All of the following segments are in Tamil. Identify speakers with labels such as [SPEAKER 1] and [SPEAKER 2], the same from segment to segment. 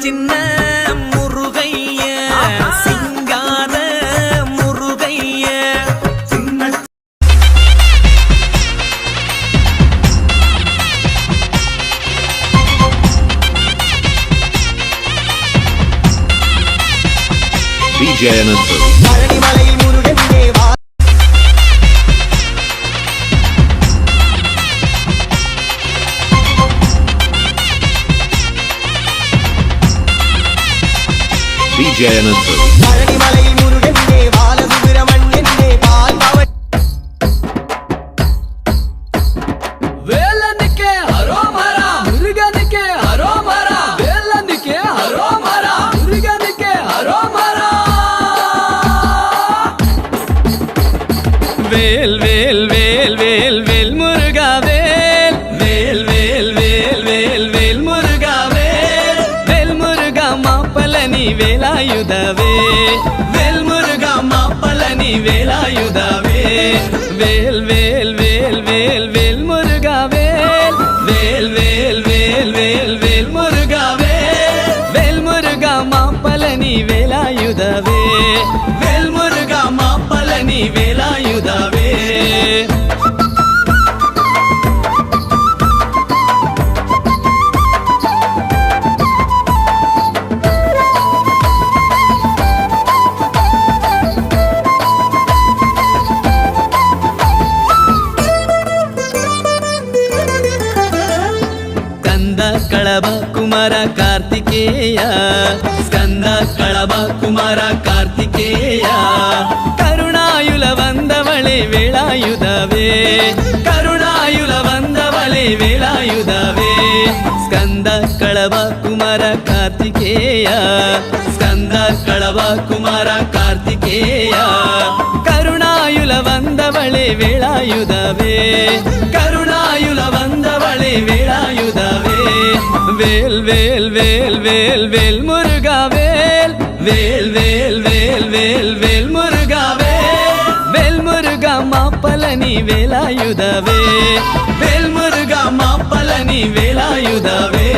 [SPEAKER 1] சின்ன முருகைய சிங்கார முருகைய
[SPEAKER 2] DJ Ananthu. DJ Ananthu.
[SPEAKER 1] வேலனுக்கே ஹரோமரா முருகனுக்கே ஹரோமரா வேலனுக்கே ஹரோமரா முருகனுக்கே ஹரோமரா வேல் வேல் வேல் வேல் வேல் முருகா வேல் வேல் வேல் வேல் வேல் வேல் முருகா வேல் வேல் முருகா மாப்பலனி வேலாயுதவே வேல் முருகா மாப்பலனி வேலாயுதவே வேல் வேல் வேல் வேல் வேல் முருகா வேல் வேல் வேல் வேல் வேல் வேல் முருகா வேல் வேல் முருகா மாப்பலனி வேலாயுதவே வேல் முருகா மாப்பலனி வேலாயுதவே ಕಳಬ ಕುಮಾರ ಕಾರ್ತಿಕೇಯ ಸ್ಕಂದ ಕಳಬ ಕುಮಾರ ಕಾರ್ತಿಕೇಯ ಕರುಣಾಯುಲ ವಂದವಳೆ ವೇಳಾಯುಧವೇ ಕರುಣಾಯುಲ ವಂದವಳೆ ವೇಳಾಯುಧವೇ ಸ್ಕಂದ ಕಳಬ ಕುಮಾರ ಕಾರ್ತಿಕೇಯ ಸ್ಕಂದ ಕಳಬ ಕುಮಾರ ಕಾರ್ತಿಕೇಯ ಕರುಣಾಯುಲ ವಂದವಳೆ ವೇಳಾಯುಧವೇ ಕರುಣಾಯುಲ ವಂದವಳೆ ವೇಳಾಯುಧವೇ வேல் வேல் வேல் வேல் வேல் முருகா வேல் வேல் வேல் வேல் வேல் வேல் முருகா வேல் வேல் முருகா மாப்பலனி வேலாயுதவே வேல் முருகா மாப்பலனி வேலாயுதவே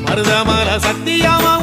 [SPEAKER 3] மருதமர சத்தியமா